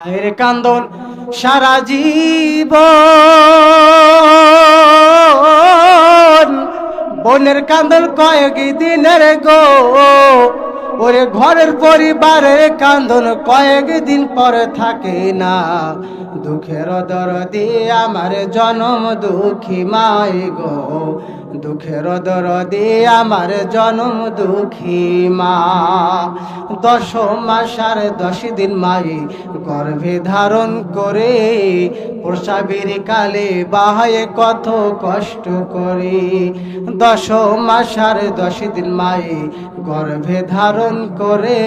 মায়ের কান্দন সারা জীবন, বোনের কান্দন কয়েক দিনের গো, ওরে ঘরের পরিবারের কান্দন কয়েক দিন পরে থাকে না। দুঃখের দরদি আমার জনম দুঃখী মাই গো, দুঃখের দরদি আমার জনম দুঃখী মা। 10 মাস আর 10 দিন মাই গর্ভে ধারণ করে, প্রসবের কালে বাহায়ে কত কষ্ট করে। 10 মাস আর 10 দিন মাই গর্ভে ধারণ করে,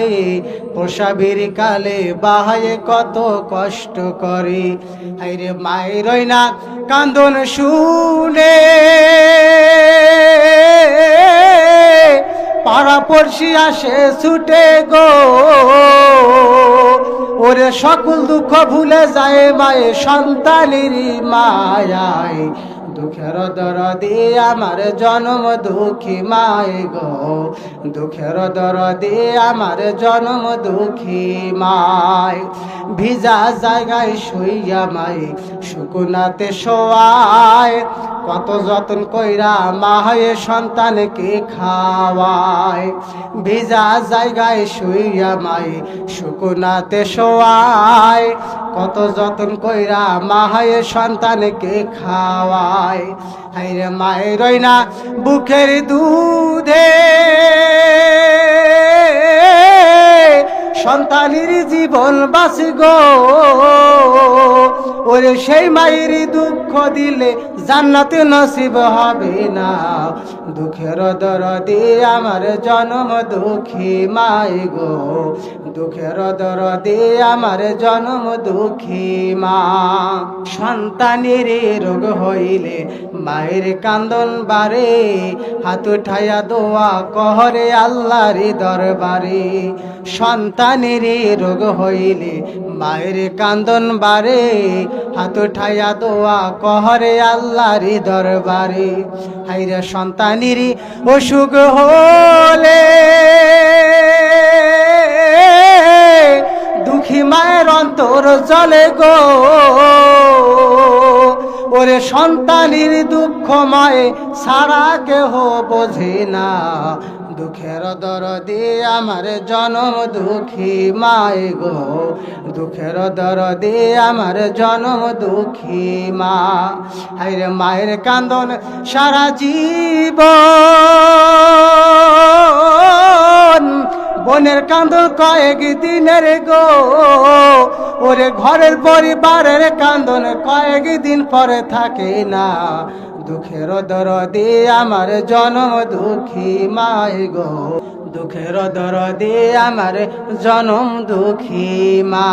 প্রসবের কালে বাহায়ে কত কষ্ট করে। হায়রে মায়ের না কান্দন শুনে পাড়া পড়শি আসে ছুটে গো, ওরে সকল দুঃখ ভুলে যায় মায়ে সন্তানের মায়ায়। দুঃখের দরদি আমার জনম দুঃখী মাই গো, দুঃখের দরদি আমার জনম দুঃখী মাই। ভিজা জায়গায় শুইয়া মাই শুকনাতে শোয়ায়, কত যত্ন কইরা মা হয়ে সন্তানকে খাওয়ায়। ভিজা জায়গায় শুইয়া মাই শুকনাতে শোয়ায়, কত যত্ন কইরা মা হয়ে সন্তানকে খাওয়ায়। হায়রে মায়ের না বুকের দুধে সন্তানের জীবন বাঁচি গো, ওরে সেই মায়ের দুঃখ দিলে জান্নাতে নসিব হবে না। দুঃখের দরদি আমার জনম দুঃখী মাই গো, দুঃখের দরদি আমার জনম দুঃখী মা। সন্তানের রোগ হইলে মায়ের কান্দন বারে, হাত উঠাইয়া দোয়া কহরে আল্লাহর দরবারে। সন্তানের রোগ হইলে মায়ের কান্দন বারে, হাত উঠাইয়া দোয়া কহরে আল্লাহর দরবারে। হায়রে সন্তানের অসুখ হলে দুঃখী মায়ের অন্তর জ্বলে গো, ওরে সন্তানের দুঃখ মায়ে সারা কেহ বোঝে না। দুঃখের দরদি আমার জনম দুঃখী মাই গো, দুঃখের দরদি আমার জনম দুঃখী মা। হায়রে মায়ের কান্দন সারা জীবন, বোনের কান্দন কয়েক দিনের গো, ওরে ঘরের পরিবারের কান্দন কয়েক দিন পরে থাকে না। দুঃখের দরদি আমার জনম দুঃখী মাই গো, দুঃখের দরদি আমার জনম দুঃখী মা।